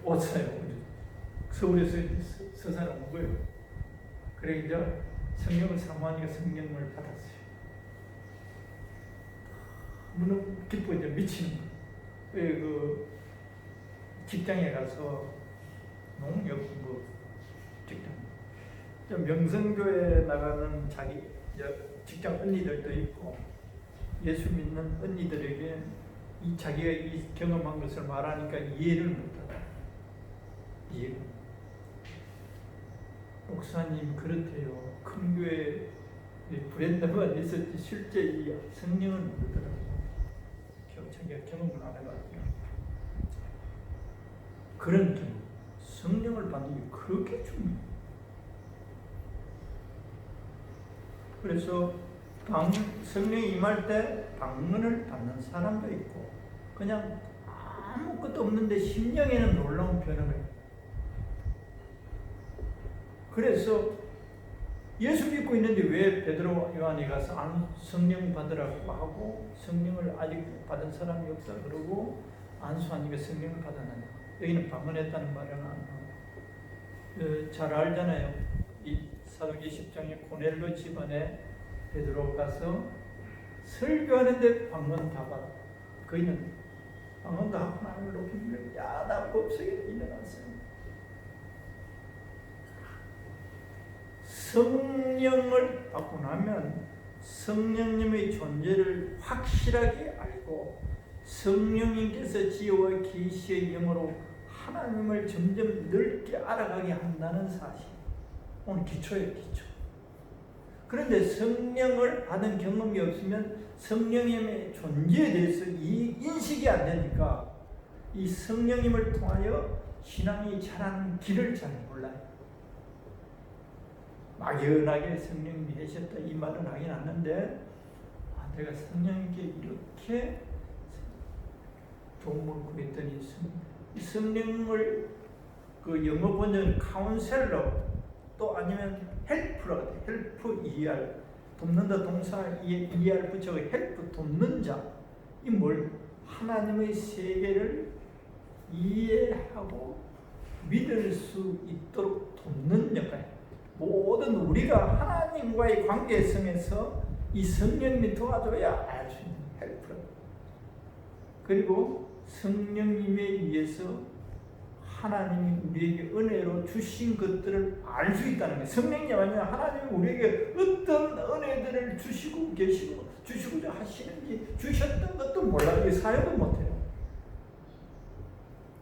왔어요. 서울에서 서산 온 거예요. 그래 이제 성령을 사모하니까 성령을 받았어요. 너무 기뻐 이제 미치는 거예요. 그 직장에 가서 농협 뭐 직장 명성교회 나가는 자기 직장 언니들도 있고 예수 믿는 언니들에게 자기가 이 경험한 것을 말하니까 이해를 못하다. 이해가. 목사님 그렇대요. 큰 교회 브랜드만 있었지 실제 이 성령은 모르더라고요. 자기가 경험을 안 해가지고. 그런 경험, 성령을 받는 게 그렇게 중요해요. 그래서 성령이 임할 때 방문을 받는 사람도 있고 그냥 아무것도 없는데 심령에는 놀라운 변화가 있어요. 그래서 예수 믿고 있는데 왜 베드로 요한이 가서 성령 받으라고 하고 성령을 아직 받은 사람이 없다 그러고 안수하니까 성령을 받았느냐. 여기는 방문했다는 말은 안 나와요. 잘 알잖아요. 이 사도기 10장에 고넬로 집안에 베드로 가서 설교하는데 방문 다 받아. 그이는 방문 다 하고 하나님을 높이면 야단 법석에 일어났어요. 성령을 받고 나면 성령님의 존재를 확실하게 알고 성령님께서 지혜와 계시의 영으로 하나님을 점점 넓게 알아가게 한다는 사실. 오늘 기초예요, 기초. 그런데 성령을 받은 경험이 없으면 성령님의 존재에 대해서 이 인식이 안 되니까 이 성령님을 통하여 신앙이 자라는 길을 잘 몰라요. 막연하게 성령님이 하셨다 이 말은 하긴 않는데 내가 성령님께 이렇게 도움을 구했더니 성령을 그 영어 번역은 카운셀러 또 아니면 헬프라고 돼. 헬프 ER 돕는다 동사 ER 붙여서 헬프 돕는 자. 이 뭘 하나님의 세계를 이해하고 믿을 수 있도록 돕는 역할. 모든 우리가 하나님과의 관계성에서 이 성령님이 도와줘야 알 수 있는 헬프. 그리고 성령님에 의해서 하나님이 우리에게 은혜로 주신 것들을 알 수 있다는 거예요. 성령님이 아니라 하나님이 우리에게 어떤 은혜들을 주시고 계시고 주시고자 하시는지 주셨던 것도 몰라요. 사역도 못해요.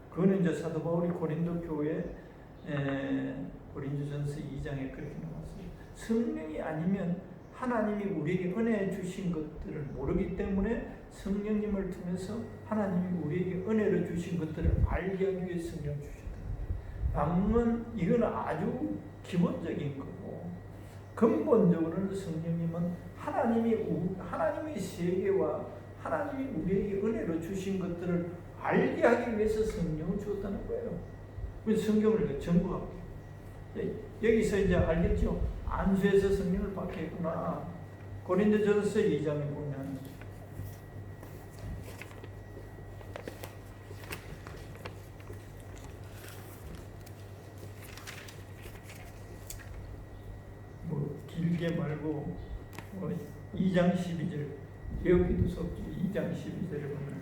그거는 이제 사도 바울이 고린도 교회 고린도전서 2장에 그렇게 나왔어요. 성령이 아니면 하나님이 우리에게 은혜 주신 것들을 모르기 때문에 성령님을 통해서 하나님이 우리에게 은혜를 주신 것들을 알기 위해 성령 주셨다. 방문 이건 아주 기본적인 거고 근본적으로는 성령님은 하나님의 세계와 하나님이 우리에게 은혜로 주신 것들을 알게 하기 위해서 성령을 주었다는 거예요. 그래서 성경을 전부하고 여기서 이제 알겠죠? 안수에서 성령을 받겠구나. 고린도전서 2장에 보면 뭐 길게 말고 2장 12절 배우기도 속지 2장 12절에 보면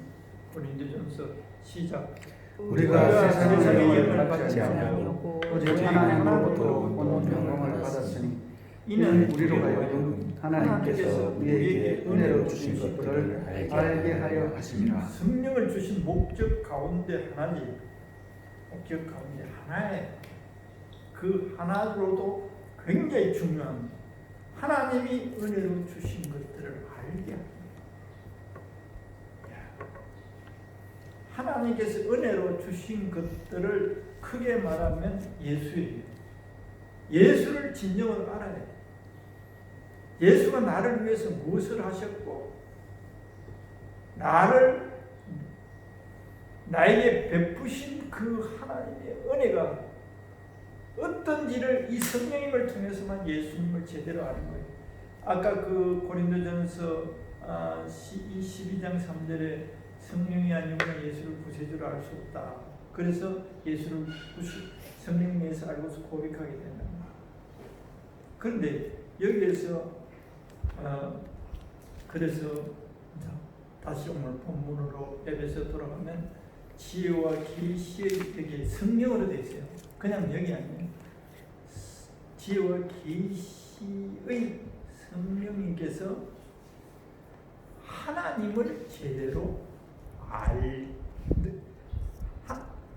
고린도전서 시작 우리가 세상의 영을 받지 아니하고 오직 하나님으로부터 온 영광을 받았으니 이는 우리로 하여금 하나님께서 우리에게 은혜로 주신 것들을 알게 하여 하심이라. 성령을 주신 목적 가운데 하나님, 목적 가운데 하나에 그 하나로도 굉장히 중요한 하나님이 은혜로 주신 것들을 알게 합니다. 하나님께서 은혜로 주신 것들을 크게 말하면 예수예요. 예수를 진정으로 알아야 돼요. 예수가 나를 위해서 무엇을 하셨고 나에게 베푸신 그 하나님의 은혜가 어떤지를 이 성령님을 통해서만 예수님을 제대로 아는 거예요. 아까 그 고린도전서 12장 3절에 성령이 아니면 예수를 구세주로 알 수 없다. 그래서 예수를 성령님에서 알고서 고백하게 된다. 그런데 여기에서 그래서 다시 오늘 본문으로 에베소 돌아가면 지혜와 계시의 여기 성령으로 되어 있어요. 그냥 영이 아니에요. 지혜와 계시의 성령님께서 하나님을 제대로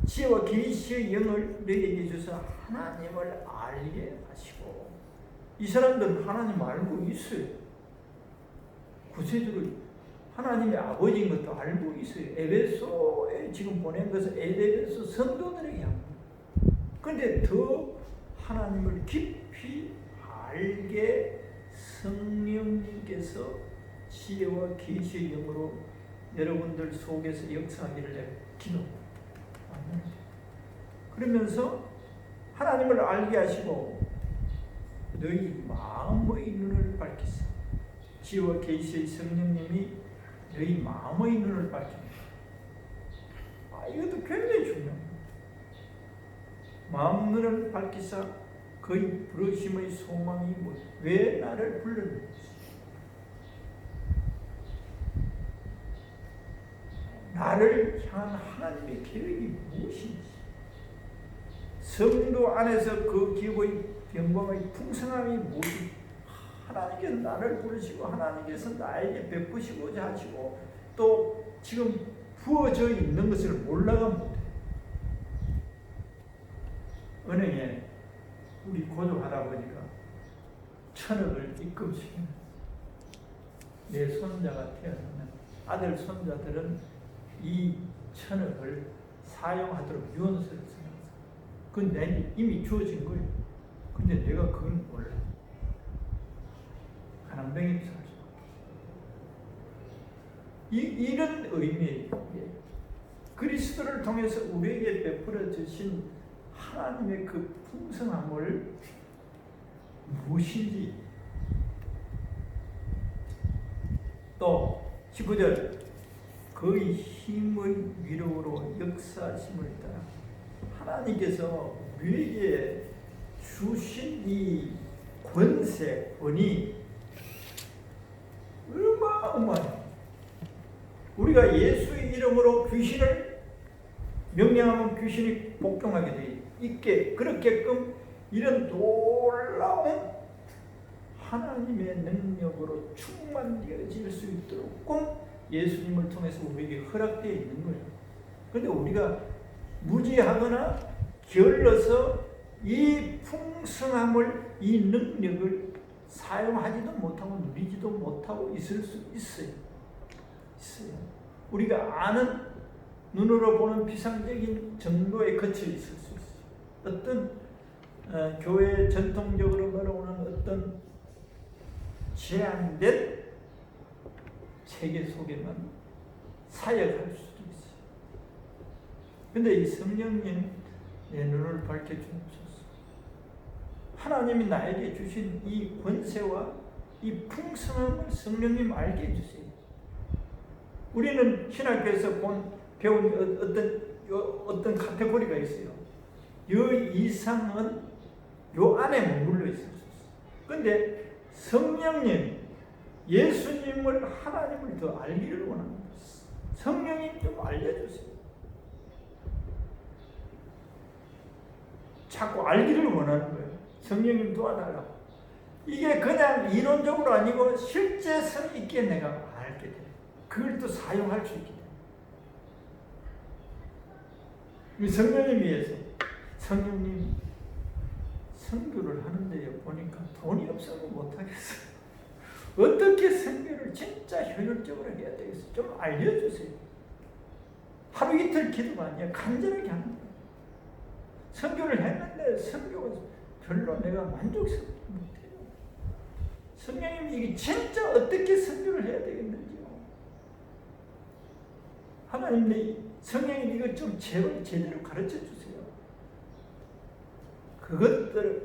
지혜와 계시의 영을 너희에게 주셔서 하나님을 알게 하시고, 이 사람들은 하나님 알고 있어요. 구체적으로 하나님의 아버지인 것도 알고 있어요. 에베소에 지금 보낸 것은 에베소 성도들에게 합니다. 그런데 더 하나님을 깊이 알게 성령님께서 지혜와 계시의 영으로 여러분들 속에서 역사하기를 내가 기도합니다. 그러면서 하나님을 알게 하시고 너희 마음의 눈을 밝히사. 지혜와 계시의 성령님이 너희 마음의 눈을 밝힙니다. 이것도 굉장히 중요합니다. 마음 눈을 밝히사 그의 부르심의 소망이 왜 나를 불렀는지, 나를 향한 하나님의 계획이 무엇인지, 성도 안에서 그 기업의 영광의 풍성함이 무엇인지, 하나님께서 나를 부르시고 하나님께서 나에게 베푸시고자 하시고 또 지금 부어져 있는 것을 몰라가 못해. 은행에 우리 고조 할아버지가 1,000억을 입금시키는, 내 손자가 태어나면 아들 손자들은 이 1,000억을 사용하도록 유언서를 써놨어. 그건 내게 이미 주어진 거예요. 근데 내가 그걸 몰라. 가난뱅이 살 수 없어. 이런 의미예요. 그리스도를 통해서 우리에게 베풀어 주신 하나님의 그 풍성함을 무엇인지. 또 19절 그의 힘의 위로로 역사하심을 따라 하나님께서 우리에게 주신 이 권세, 권위 어마어마해요. 우리가 예수의 이름으로 귀신을 명령하면 귀신이 복종하게 돼 있게, 그렇게끔 이런 놀라운 하나님의 능력으로 충만되어질 수 있도록 꼭 예수님을 통해서 우리에게 허락되어 있는 거예요. 그런데 우리가 무지하거나 게을러서 이 풍성함을, 이 능력을 사용하지도 못하고 누리지도 못하고 있을 수 있어요. 우리가 아는, 눈으로 보는 피상적인 정도에 그쳐 있을 수 있어요. 어떤 교회 전통적으로 걸어오는 어떤 제한된 체계 속에만 사역할 수도 있어요. 근데 이 성령님 내 눈을 밝혀주옵소서. 하나님이 나에게 주신 이 권세와 이 풍성함을 성령님 알게 해주세요. 우리는 신학교에서 배운 어떤 카테고리가 있어요. 요 이상은 요 안에 머물러 있을 수 있어요. 그런데 성령님, 예수님을, 하나님을 더 알기를 원합니다. 성령님 좀 알려주세요. 자꾸 알기를 원하는 거예요. 성령님 도와달라고. 이게 그냥 이론적으로 아니고 실제성 있게 내가 알게 돼요. 그걸 또 사용할 수 있게 돼요. 성령님 위해서, 성령님 선교를 하는데 보니까 돈이 없어서 못하겠어요. 어떻게 선교를 진짜 효율적으로 해야 되겠어요? 좀 알려주세요. 하루 이틀 기도가 아니라 간절하게 하는 거예요. 선교를 했는데 선교가 별로 내가 만족스럽지 못해요. 성령님이 이게 진짜 어떻게 선교를 해야 되겠는지요. 하나님, 성령님 이거 좀 제대로 가르쳐 주세요.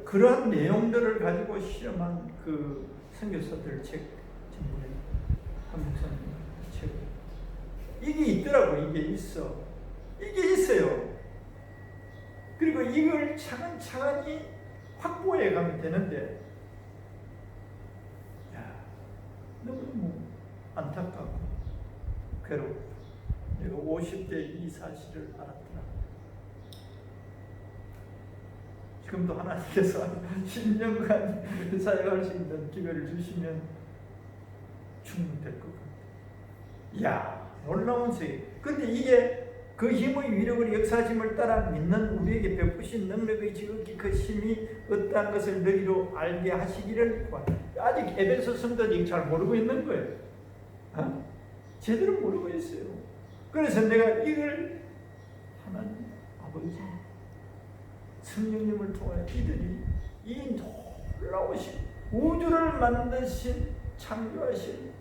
그러한 내용들을 가지고 실험한 그 선교사들 책, 전부에 한목사님 책. 이게 있더라고. 이게 있어요. 이걸 차근차근히 확보해 가면 되는데, 야, 너무 안타깝고 괴롭고, 내가 50대 이 사실을 알았더라. 지금도 하나님께서 10년간 사역할 수 있는 기회를 주시면 충분될 것 같아요. 이야, 놀라운 세계. 근데 이게 그 힘의 위력을 역사심을 따라 믿는 우리에게 베푸신 능력의 지극히 그 힘이 어떠한 것을 너희로 알게 하시기를 구한다. 아직 에베소 성도들이 잘 모르고 있는 거예요. 제대로 모르고 있어요. 그래서 내가 이걸 하나님 아버지 성령님을 통해 이들이 이 놀라우신 우주를 만드신 창조하신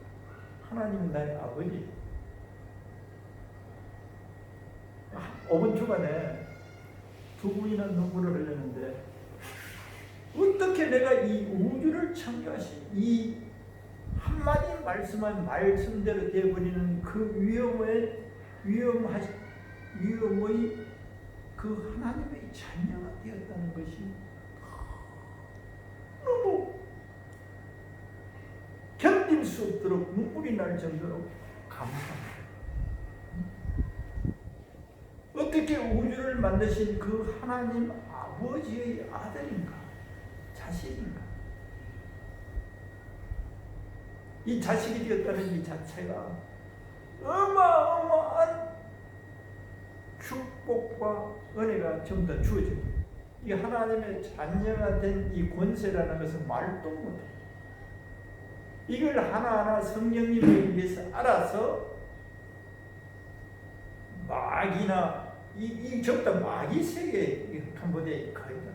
하나님 나의 아버지, 5분 초반에 두 분이나 눈물을 흘렸는데, 어떻게 내가 이 우주를 창조하신 이 한마디 말씀한 말씀대로 되어버리는 그 위험의 그 하나님의 자녀가 되었다는 것이 너무 견딜 수 없도록 눈물이 날 정도로 감사합니다. 어떻게 우주를 만드신 그 하나님 아버지의 아들인가, 자식인가? 이 자식이 되었다는 이 자체가 어마어마한 축복과 은혜가 전부 다 주어집니다. 이 하나님의 자녀가 된 이 권세라는 것은 말도 못해. 이걸 하나하나 성령님에 의해서 알아서 마귀나 이 전부 다 마귀 세계, 캄보디아의 거의 다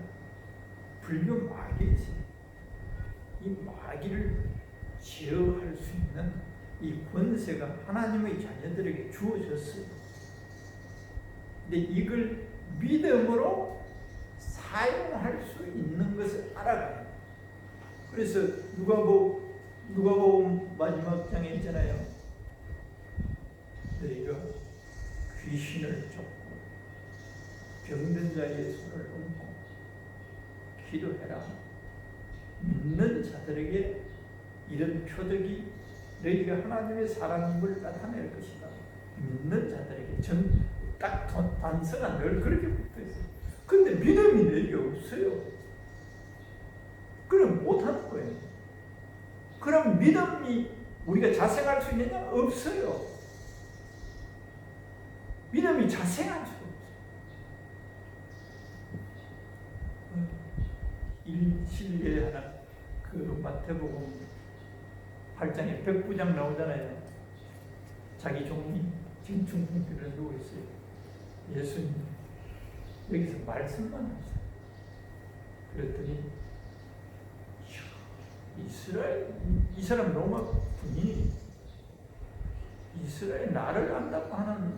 불교 마귀 세계, 이 마귀를 제어할 수 있는 이 권세가 하나님의 자녀들에게 주어졌어요. 근데 이걸 믿음으로 사용할 수 있는 것을 알아가요. 그래서 누가복음 마지막 장에 있잖아요. 너희가 귀신을 쫓고 병든 자의 손을 얹고 기도해라. 믿는 자들에게 이런 표적이 너희가 하나님의 사랑임을 나타낼 것이다. 믿는 자들에게 딱 단서가 늘 그렇게 붙어있어요. 근데 믿음이 내게 없어요. 그럼 못하는 거예요. 그럼 믿음이 우리가 자생할 수 있느냐? 없어요. 믿음이 자생할 수 없어요. 일실례 하나, 그 마태복음 8장에 백부장 나오잖아요. 자기 종이 지금 중풍병에 누워 있어요. 예수님 여기서 말씀만 하세요. 그랬더니 이 사람 로마 군인이 이스라엘 나를 안다고 하는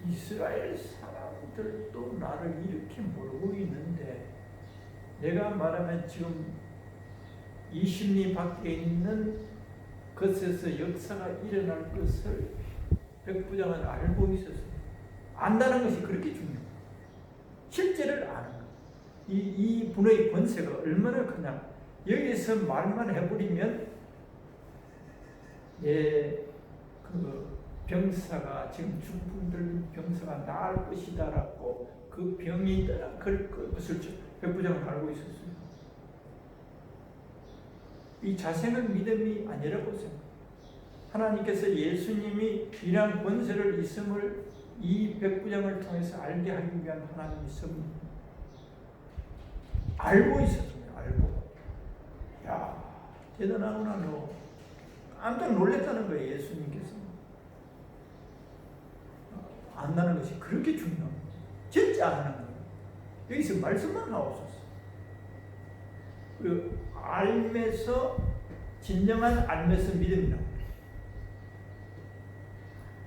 이스라엘 사람들도 나를 이렇게 모르고 있는데, 내가 말하면 지금 20리 밖에 있는 것에서 역사가 일어날 것을 백부장은 알고 있었어요. 안다는 것이 그렇게 중요해요. 실제를 아는 거예요. 이 분의 권세가 얼마나 크냐. 여기서 말만 해버리면 그 병사가 지금 중풍 들린 병사가 나을 것이다라고 그 병이 그것을 백부장은 알고 있었어요. 이 자세는 믿음이 아니라고 생각해요. 하나님께서 예수님이 이러한 권세를 있음을 이 백부장을 통해서 알게 하기 위한 하나님의 섭리. 알고 있었습니다. 알고. 야, 대단하구나 너. 깜짝 놀랐다는 거예요. 예수님께서. 안다는 것이 그렇게 중요합니다. 진짜 아는 거예요. 여기서 말씀만 나오셨어. 그리고 알면서 진정한 알면서 믿음이 나옵니다.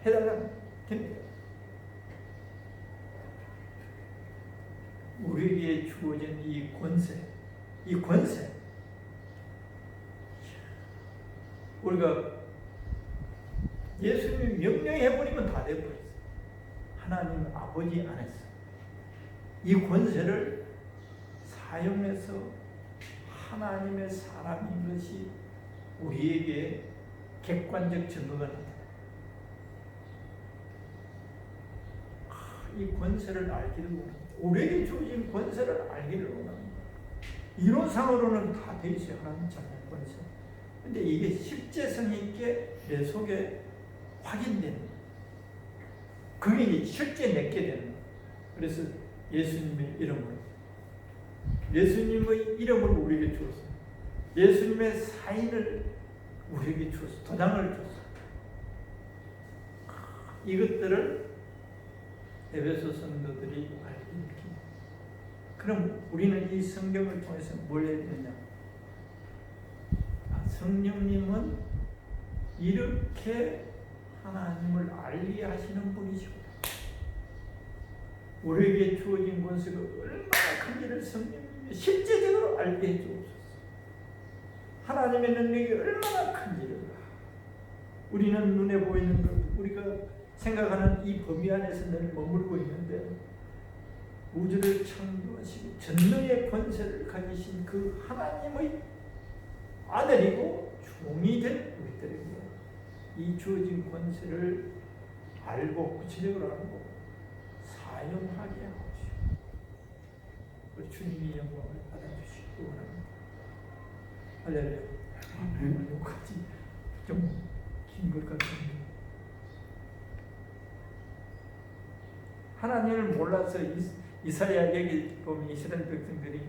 해달라면 됩니다. 우리에게 주어진 이 권세, 우리가 예수님이 명령해버리면 다 돼버렸어요. 하나님 아버지 안에서 이 권세를 사용해서 하나님의 사람인 것이 우리에게 객관적 증거가 나타납니다. 이 권세를 알기를 원합니다. 우리에게 주어진 권세를 알기를 원합니다. 이론상으로는 다 돼 있어요. 하나님 자녀 권세. 근데 이게 실제성 있게 내 속에 확인되는 거예요. 그게 이제 실제 내게 되는 거예요. 그래서 예수님의 이름을 우리에게 주었어요. 예수님의 사인을 우리에게 주었어요. 도장을 줬어요. 이것들을 에베소 성도들이 알게 됩니다. 그럼 우리는 이 성경을 통해서 뭘 해야 되냐? 성령님은 이렇게 하나님을 알게 하시는 분이시고 우리에게 주어진 권세가 얼마나 큰지를 성령님이 실제적으로 알게 해주옵소서. 하나님의 능력이 얼마나 큰지를 우리는 눈에 보이는 것, 우리가 생각하는 이 범위 안에서 늘 머물고 있는데 우주를 창조하시고 전능의 권세를 가지신 그 하나님의 아들이고 종이 된 우리들에게 이 주어진 권세를 알고 구체적으로 알고 사용하게 하옵시고 우리 주님이 영광을 받아주시기 원합니다. 할렐루야. 여기까지 좀 긴 것 같은데 하나님을 몰라서 이사야 얘기 보면 이스라엘 백성들이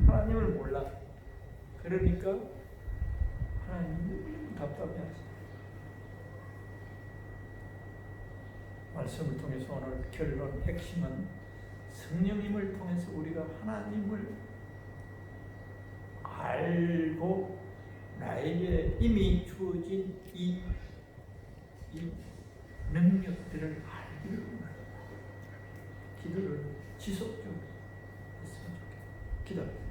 하나님을 몰라. 그러니까 하나님이 답답해하시죠. 말씀을 통해서 오늘 결론 핵심은 성령님을 통해서 우리가 하나님을 알고 나에게 이미 주어진 이 능력들을 알기를 원합니다. 기도를 지속적으로 했으면 좋겠습니다. 기도합니다.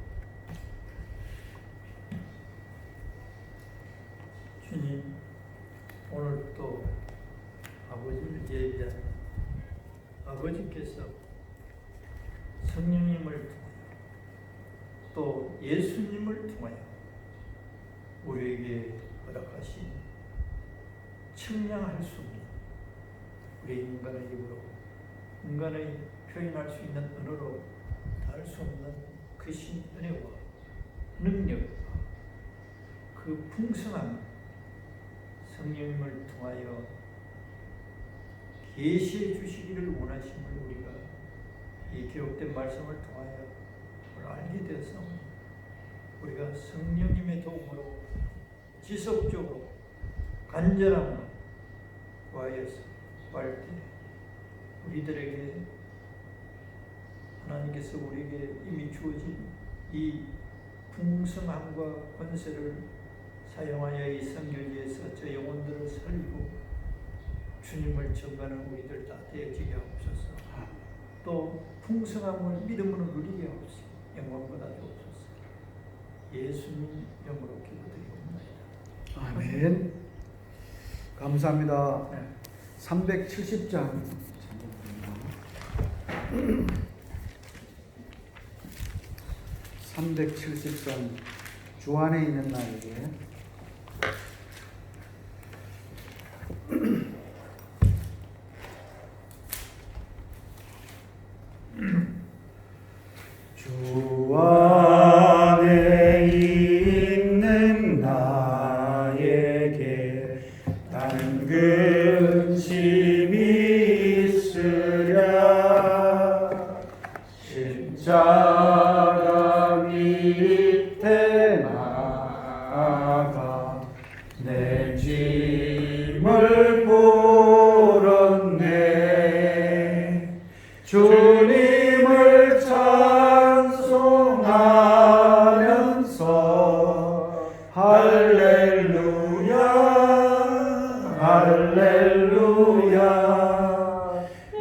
주님, 오늘 또 아버지를 예비한 아버지께서 성령님을 통하여 또 예수님을 통하여 우리에게 허락하신 측량할 수 없는 우리 인간의 입으로 인간의 표현할 수 있는 언어로 닿을 수 없는 그 신은혜와 능력과 그 풍성한 성령님을 통하여 계시해 주시기를 원하심을 우리가 이 기록된 말씀을 통하여 알게 되어서 우리가 성령님의 도움으로 지속적으로 간절함으로 구하여서 구할 때 우리들에게 하나님께서 우리에게 이미 주어진 이 풍성함과 권세를 사용하여 이 성결지에서 저 영혼들을 살리고 주님을 전가하는 우리들 다 되어지게 하옵소서. 또 풍성함을 믿음으로 누리게 하옵소서. 영광 받아 주옵소서. 예수님 이름으로 기도드리옵나이다. 아멘. 감사합니다. 네. 370장 370장 주 안에 있는 나에게 주 안에 있는 나에게 단 근심이 있으랴 십자가 밑에 나아가 내 짐을 풀었네 주님을 찬송하면서 할렐루야 할렐루야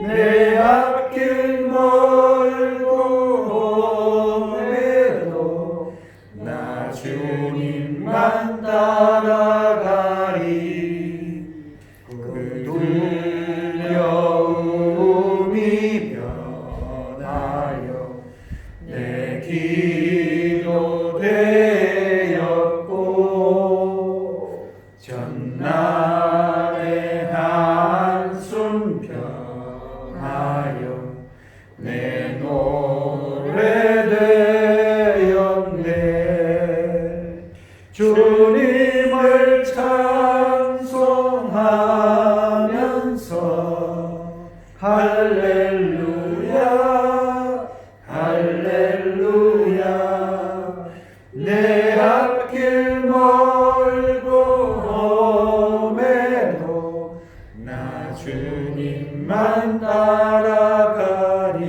내 앞길 멀고 험해도 나 주님만 따라가리 그 두려움이 할렐루야 할렐루야 내 앞길 멀고 험해도 나 주님만 따라가리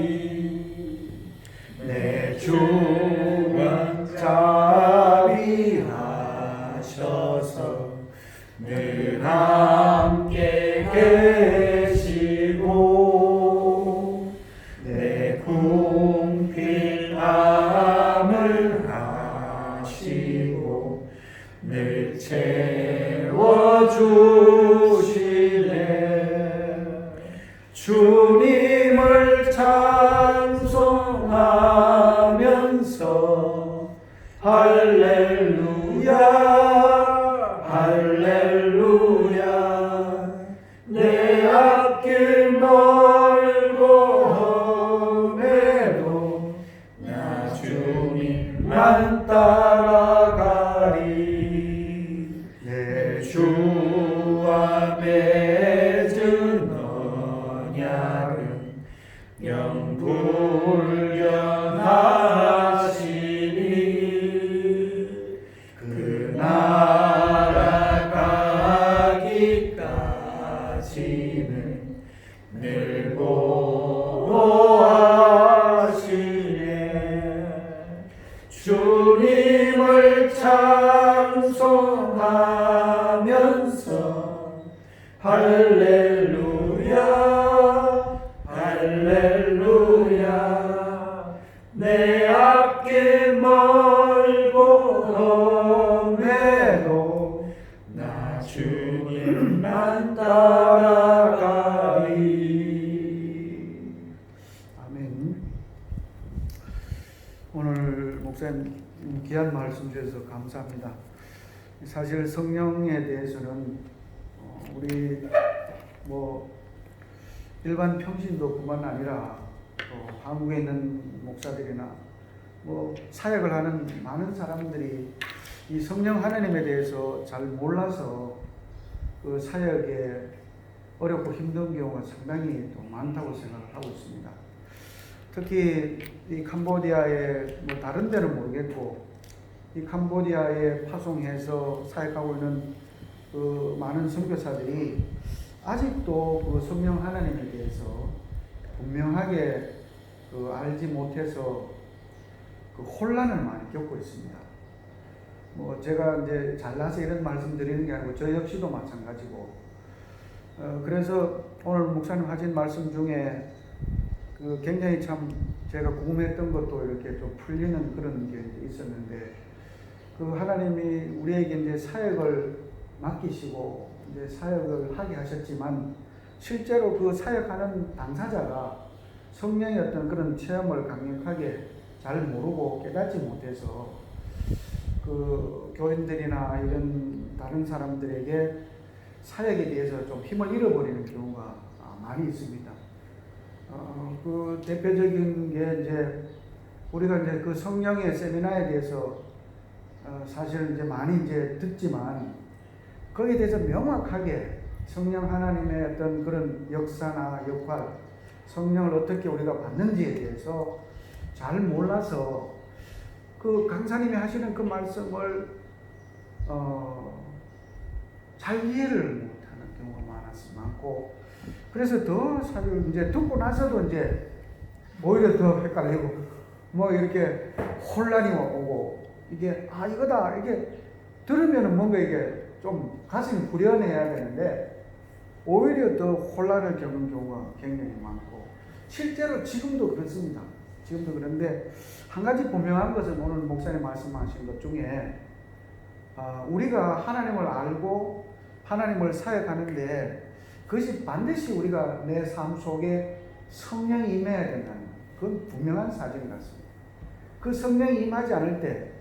내 주만 자비하셔서 늘 함께 계시고 내 궁핍함을 하시고 늘 채워주시네 주님을 찬송하면서 할렐루야 할렐루야 내 앞길 멀고 험해도 나 주님만 따라가리 내 주와 맺은 언약은 영불변하시니 그 나라 가기까지는 늘 보호하시네 주님을 찬송하면서 할렐루야 할렐루야 내 앞길 멀고 험해도 나 주님만 따라가리 아멘. 오늘 목사님 귀한 말씀 주셔서 감사합니다. 사실 성령에 대해서는 우리 일반 평신도뿐만 아니라 또 한국에 있는 목사들이나 사역을 하는 많은 사람들이 이 성령 하나님에 대해서 잘 몰라서 그 사역에 어렵고 힘든 경우가 상당히 또 많다고 생각을 하고 있습니다. 특히 이 캄보디아의 다른 데는 모르겠고 이 캄보디아에 파송해서 사역하고 있는 그 많은 선교사들이 아직도 그 성령 하나님에 대해서 분명하게 알지 못해서 그 혼란을 많이 겪고 있습니다. 제가 이제 잘나서 이런 말씀 드리는 게 아니고 저 역시도 마찬가지고 그래서 오늘 목사님 하신 말씀 중에 그 굉장히 참 제가 궁금했던 것도 이렇게 좀 풀리는 그런 게 있었는데 그 하나님이 우리에게 이제 사역을 맡기시고 이제 사역을 하게 하셨지만 실제로 그 사역하는 당사자가 성령의 어떤 그런 체험을 강력하게 잘 모르고 깨닫지 못해서 그 교인들이나 이런 다른 사람들에게 사역에 대해서 좀 힘을 잃어버리는 경우가 많이 있습니다. 그 대표적인 게 이제 우리가 이제 그 성령의 세미나에 대해서 사실 이제 많이 이제 듣지만 거기에 대해서 명확하게 성령 하나님의 어떤 그런 역사나 역할, 성령을 어떻게 우리가 받는지에 대해서 잘 몰라서 그 강사님이 하시는 그 말씀을 잘 이해를 못하는 경우가 많고 그래서 더 사실 이제 듣고 나서도 이제 오히려 더 헷갈리고 이렇게 혼란이 오고 이게 이거다 이게 들으면은 뭔가 이게 좀 가슴이 후련해야 되는데 오히려 더 혼란을 겪는 경우가 굉장히 많고 실제로 지금도 그렇습니다. 지금도 그런데 한 가지 분명한 것은 오늘 목사님 말씀하신 것 중에 우리가 하나님을 알고 하나님을 사역하는데 그것이 반드시 우리가 내 삶 속에 성령이 임해야 된다는 그건 분명한 사실인 것 같습니다. 그 성령이 임하지 않을 때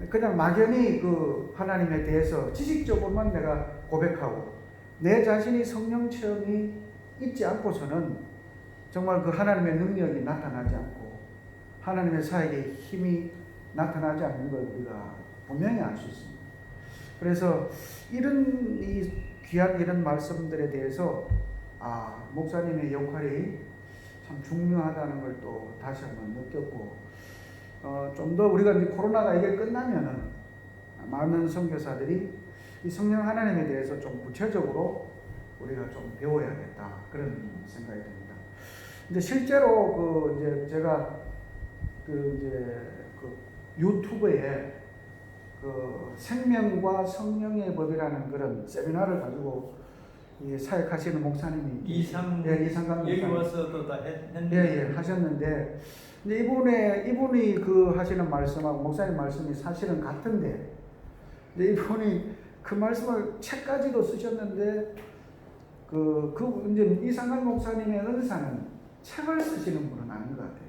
그냥 막연히 그 하나님에 대해서 지식적으로만 내가 고백하고 내 자신이 성령 체험이 있지 않고서는 정말 그 하나님의 능력이 나타나지 않고 하나님의 사역에 힘이 나타나지 않는 걸 우리가 분명히 알 수 있습니다. 그래서 이런 귀한 이런 말씀들에 대해서 목사님의 역할이 참 중요하다는 걸 또 다시 한번 느꼈고, 좀 더 우리가 이제 코로나가 이게 끝나면은 많은 선교사들이 이 성령 하나님에 대해서 좀 구체적으로 우리가 좀 배워야겠다, 그런 생각이 듭니다. 근데 실제로 이제 제가 이제 유튜브에 생명과 성령의 법이라는 그런 세미나를 가지고 이 사역하시는 목사님이 이상강 여기 목사님 와서도 다 했는데 하셨는데, 근데 이분이 하시는 말씀하고 목사님 말씀이 사실은 같은데, 근데 이분이 그 말씀을 책까지도 쓰셨는데 이제 이상강 목사님의 은사는 책을 쓰시는 분은 아닌 것 같아요.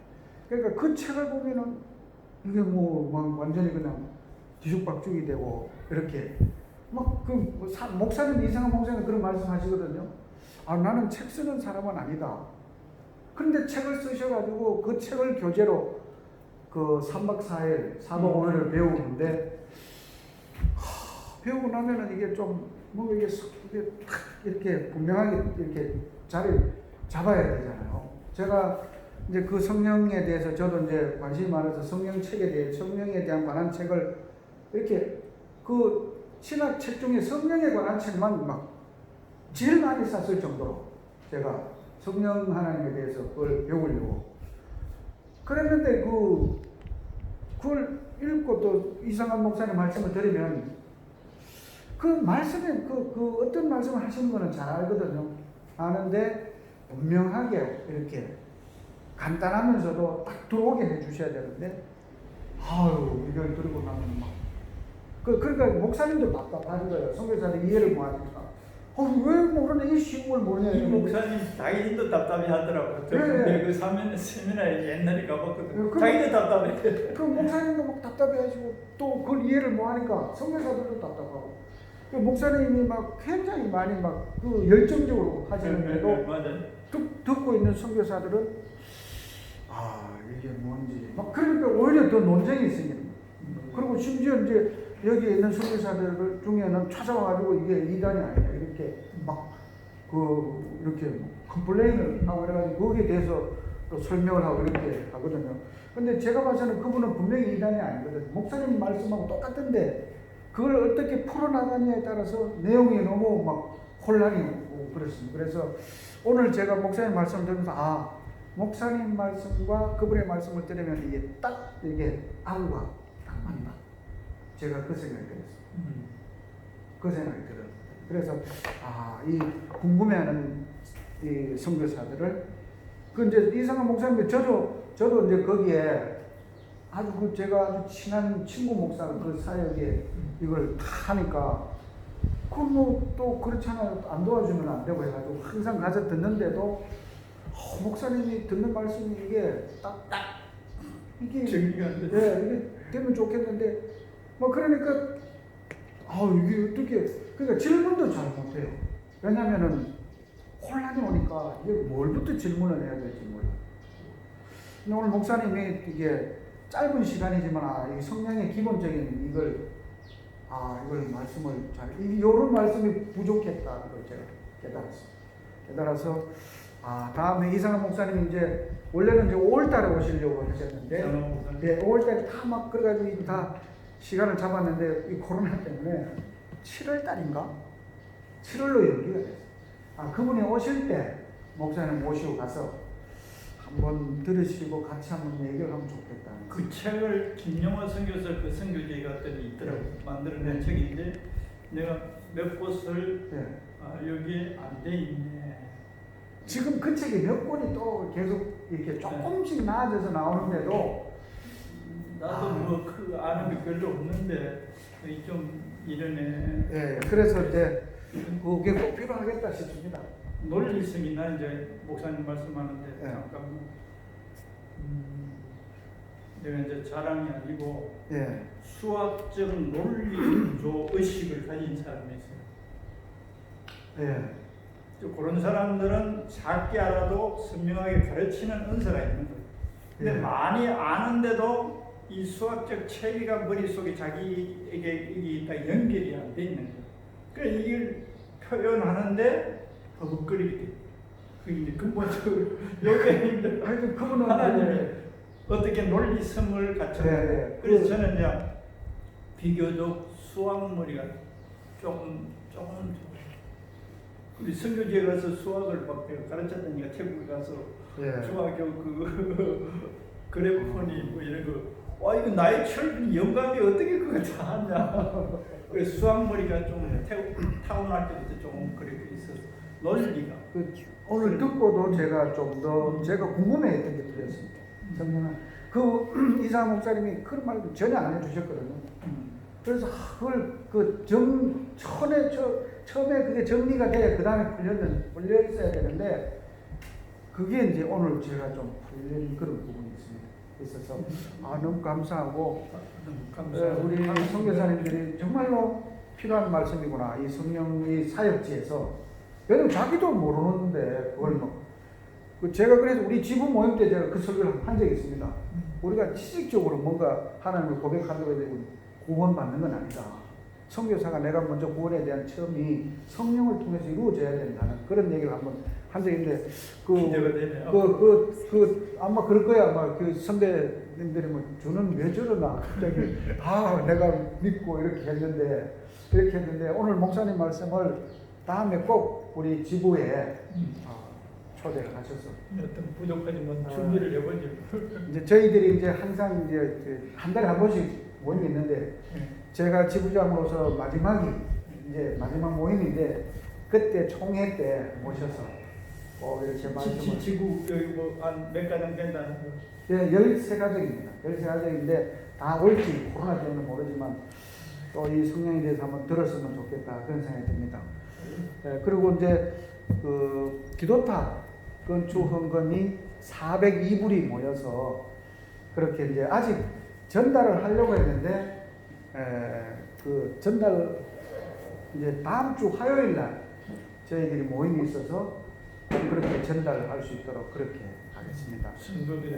그러니까 그 책을 보면은 이게 완전히 그냥 뒤죽박죽이 되고, 이렇게 목사님, 이상한 목사님 그런 말씀 하시거든요. 나는 책 쓰는 사람은 아니다. 그런데 책을 쓰셔가지고 그 책을 교재로 3박 4일, 4박 5일을 배우는데, 배우고 나면은 이게 이게 탁 이렇게 분명하게 이렇게 자리 잡아야 되잖아요. 제가 이제 그 성령에 대해서 저도 이제 관심이 많아서 성령에 대한 관한 책을 이렇게 신학 책 중에 성령에 관한 책만 제일 많이 샀을 정도로 제가 성령 하나님에 대해서 그걸 배우려고 그랬는데, 그걸 읽고 또 이상한 목사님 말씀을 들으면 그 말씀에 어떤 말씀을 하시는 거는 잘 알거든요. 아는데 분명하게 이렇게 간단하면서도 딱 들어오게 해주셔야 되는데, 이걸 들고 나면 그러니까 목사님도 답답하신 거예요. 선교사들 이해를 못하니까. 왜 모르냐, 이 쉬운 걸 모르냐. 이 목사님 자기도 답답해 하더라고. 네. 그 세미나에 옛날에 가봤거든. 네, 자기도 답답해. 그 목사님도 답답해 하시고, 또 그걸 이해를 못하니까 선교사들도 답답하고. 목사님이 굉장히 많이 열정적으로 하시는데도 듣고 있는 선교사들은 이게 뭔지 그러니까 오히려 더 논쟁이 있습니다. 그리고 심지어 이제 여기 있는 선교사들 중에는 찾아와가지고 이게 이단이 아니야 이렇게 이렇게 컴플레인을 하고 그래가지고 거기에 대해서 또 설명을 하고 이렇게 하거든요. 근데 제가 봐서는 그분은 분명히 이단이 아니거든요. 목사님 말씀하고 똑같은데 그걸 어떻게 풀어나가냐에 따라서 내용이 너무 혼란이 오고 그렇습니다. 그래서 오늘 제가 목사님 말씀을 들으면서 목사님 말씀과 그분의 말씀을 들으면 이게 딱 이게 아우가 딱 맞다. 제가 그 생각이 들었어요. 그 생각이 들어요. 그래서 이 궁금해하는 이 선교사들을 이제 이상한 목사님, 저도 이제 거기에 제가 아주 친한 친구 목사 그 사역에 이걸 다 하니까 또 그렇잖아요. 안 도와주면 안 되고 해가지고 항상 가서 듣는데도 목사님이 듣는 말씀이 이게 딱 이게 정리가 안 돼. 이게 되면 좋겠는데 그러니까 이게 어떻게, 그러니까 질문도 잘 못해요. 왜냐면은 혼란이 오니까 이게 뭘부터 질문을 해야 될지 몰라. 근데 오늘 목사님이 이게 짧은 시간이지만 이 성령의 기본적인 이걸 말씀을 이런 말씀이 부족했다, 이걸 제가 깨달아서 다음에 이상한 목사님이 이제 원래는 이제 5월달에 오시려고 하셨는데 5월달에 다 그래가지고 다 시간을 잡았는데 이 코로나 때문에 7월달인가 7월로 연기가 됐어요. 그분이 오실 때 목사님 모시고 가서 한번 들으시고 같이 한번 얘기를 하면 좋겠다. 그 책을 김영화 선교사 그 선교지 같더니 있더라고. 만들어낸 책인데 내가 몇 곳을 여기 안 돼 있네. 지금 그 책이 몇 권이 또 계속 이렇게 조금씩 나아져서 나오는데도 나도 아는 게 별로 없는데 좀 이러네. 그래서 이제 그게 꼭 필요하겠다 싶습니다. 논리성이 나 이제 목사님 말씀하는데 잠깐 내가 이제 자랑이 아니고 수학적 논리 구조 의식을 가진 사람이 있어요. 그런 사람들은 작게 알아도 선명하게 가르치는 은사가 있는 거예요. 근데 많이 아는데도 이 수학적 체계가 머릿속에 자기에게 이게 연결이 안 돼 있는 거예요. 그러니까 이걸 표현하는데 버벅거리게 돼요. 그 이제 근본적으로 여기에 이제 하여튼 그분은 하나님이 어떻게 논리성을 갖췄는데 네. 그래서 저는 이제 비교적 수학머리가 조금 우리 선교지에 가서 수학을 막 가르쳤다니까 태국에 가서 예. 중학교 그 그래프니 뭐 이런 거 와 이거 나의 철분이 영감이 어떻게 그거 다 하냐 그래서 수학머리가 좀 타고날 때부터 조금 그렇게 있어서 논리가 오늘 듣고도 제가 좀 더 제가 궁금해했던 게 들렸습니다. 성경은 그 이사 목사님이 그런 말도 전혀 안 해주셨거든요. 그래서 그걸 처음에 그게 정리가 돼야 그 다음에 풀려 있어야 되는데 그게 이제 오늘 제가 좀 풀린 그런 부분이 있습니다. 있어서 너무 감사하고 우리 선교사님들이 정말로 필요한 말씀이구나. 이 성령의 사역지에서 왜냐면 자기도 모르는데 그걸 제가 그래서 우리 지부 모임 때 제가 그 설교를 한 적이 있습니다. 우리가 지식적으로 뭔가 하나님을 고백한다고 해서 구원받는 건 아니다. 선교사가 내가 먼저 구원에 대한 처음이 성령을 통해서 이루어져야 된다는 그런 얘기를 한번 한 적이 있는데 기대가 되네요. 아마 그럴 거야. 아마 그 선배님들이 뭐 주는 왜 저러나 갑자기 내가 믿고 이렇게 했는데 오늘 목사님 말씀을 다음에 꼭 우리 지부에 초대하셔서 어떤 부족하지만 준비를 해보죠. 이제 저희들이 이제 항상 이제 한 달에 한 번씩 모임이 있는데 제가 지부장으로서 마지막 모임인데 그때 총회 때 모셔서 이렇게 말씀을 지구 여기 뭐한 몇 가정 된다는 거. 예, 13가정입니다. 13가정인데 다 올지 코로나 때문에 모르지만 또 이 성령에 대해서 한번 들었으면 좋겠다 그런 생각이 듭니다. 예, 그리고 이제 그 기도탑 건축 헌금이 402불이 모여서 그렇게 이제 아직 전달을 하려고 했는데 그 전달 이제 다음 주 화요일 날 저희들이 모임이 있어서 그렇게 전달할 수 있도록 그렇게 하겠습니다. 성도들이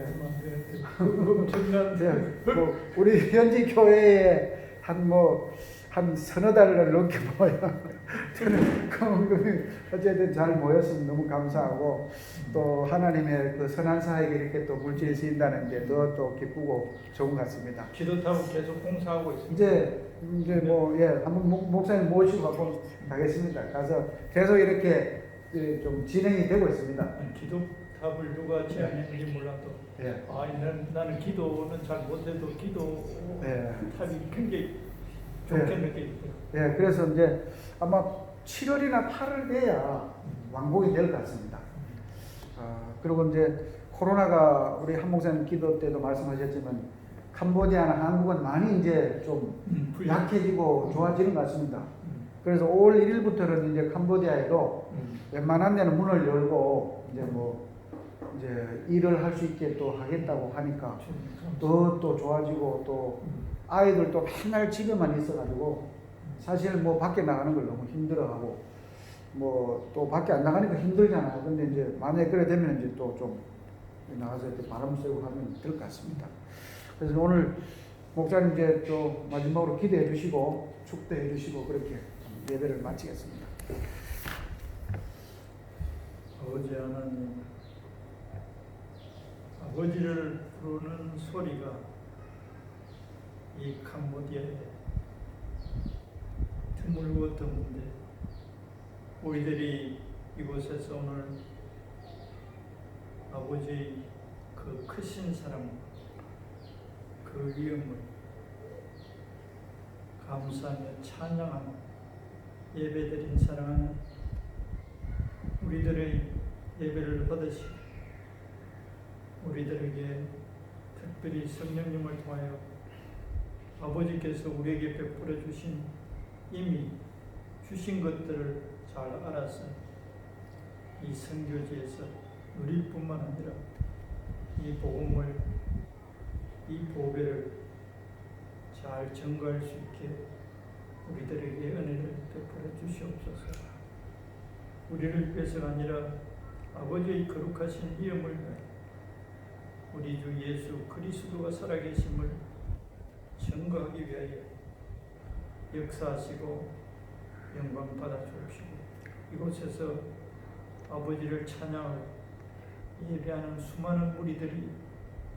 엄청난 우리 현지 교회에 한 서너 달을 넘게 모여 어쨌든 잘 모였으면 너무 감사하고 또 하나님의 그 선한 사역이 이렇게 또 물질이 쓰인다는 게 더 기쁘고 좋은 것 같습니다. 기도탑은 계속 공사하고 있습니다. 이제 한번 목사님 모시고 한번 가겠습니다. 가서 계속 이렇게 좀 진행이 되고 있습니다. 기도탑을 누가 제안했는지 몰라도 나는 기도는 잘 못해도 기도탑이 굉장히 좋게 느껴집니다. 그래서 이제 아마 7월이나 8월 돼야 완공이 될 것 같습니다. 그리고 이제 코로나가 우리 한 목사님 기도 때도 말씀하셨지만 캄보디아나 한국은 많이 이제 좀 약해지고 좋아지는 것 같습니다. 그래서 5월 1일부터는 이제 캄보디아에도 웬만한 데는 문을 열고 이제 일을 할 수 있게 또 하겠다고 하니까 더 좋아지고 또 아이들도 맨날 집에만 있어가지고 사실 밖에 나가는 걸 너무 힘들어하고 또 밖에 안 나가니까 힘들잖아요. 근데 이제 만약에 그래 되면 이제 또 좀 나가서 이렇게 바람 쐬고 하면 될 것 같습니다. 그래서 오늘 목사님 이제 또 마지막으로 기도해 주시고 축도해 주시고 그렇게 예배를 마치겠습니다. 아버지 하나님, 아버지를 부르는 소리가 이 캄보디아에 드물고 드문데 우리들이 이곳에서 오늘 아버지의 그 크신 사랑, 그 위엄을 감사하며 찬양하며 예배드린 사랑하는 우리들의 예배를 받으시고 우리들에게 특별히 성령님을 통하여 아버지께서 우리에게 베풀어 주신 이미 주신 것들을 잘 알아서 이 선교지에서 누릴 뿐만 아니라 이 복음을, 이 보배를 잘 전가할 수 있게 우리들에게 은혜를 베풀어 주시옵소서. 우리를 위해서가 아니라 아버지의 거룩하신 이름을 위하여 우리 주 예수 그리스도가 살아계심을 증거하기 위하여 역사하시고 영광 받아 주옵시고 이곳에서 아버지를 찬양하고 예배하는 수많은 무리들이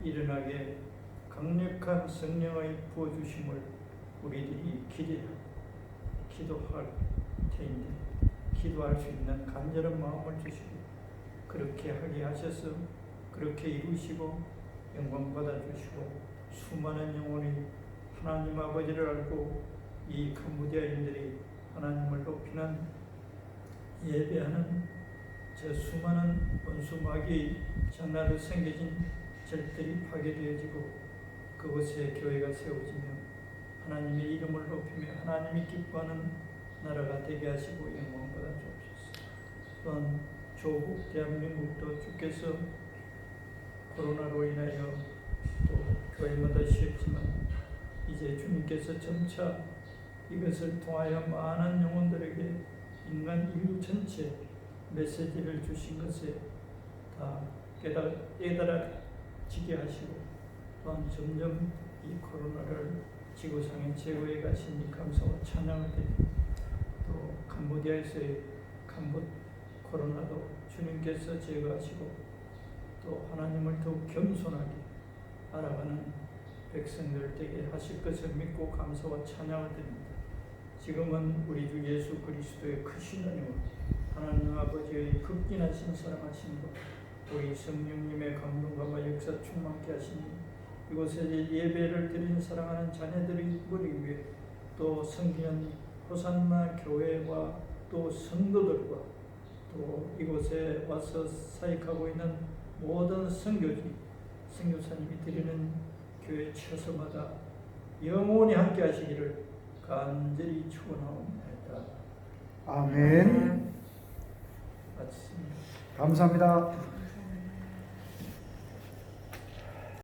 일어나게 강력한 성령의 부어주심을 우리들이 기도할 테인데 기도할 수 있는 간절한 마음을 주시고 그렇게 하게 하셔서 그렇게 이루시고 영광 받아주시고 수많은 영혼이 하나님 아버지를 알고 이 캄보디아인들이 하나님을 높이는 예배하는 저 수많은 원수 마귀의 장난으로 생겨진 절들이 파괴되어지고 그곳에 교회가 세워지며 하나님의 이름을 높이며 하나님이 기뻐하는 나라가 되게 하시고 영광 받아 주옵소서. 또한 조국 대한민국도 주께서 코로나로 인하여 또 교회마다 쉬었지만 이제 주님께서 점차 이것을 통하여 많은 영혼들에게 인간 인류 전체 메시지를 주신 것에 다 깨달아지게 하시고 또한 점점 이 코로나를 지구상에 제거해 가시니 감사와 찬양을 드립니다. 또 캄보디아에서의 코로나도 주님께서 제거하시고 또 하나님을 더욱 겸손하게 알아가는 백성들 되게 하실 것을 믿고 감사와 찬양을 드립니다. 지금은 우리 주 예수 그리스도의 크신 은혜와 하나님 아버지의 극진하신 사랑하심과 우리 성령님의 감동과 역사 충만케 하시니 이곳에 예배를 드린 사랑하는 자녀들의 머리 위에 또 섬기는 호산나 교회와 또 성도들과 또 이곳에 와서 사역하고 있는 모든 선교사님이 드리는 교회 처소마다 영원히 함께 하시기를 간절히 축원하옵나이다. 아멘. 마치습니다. 감사합니다.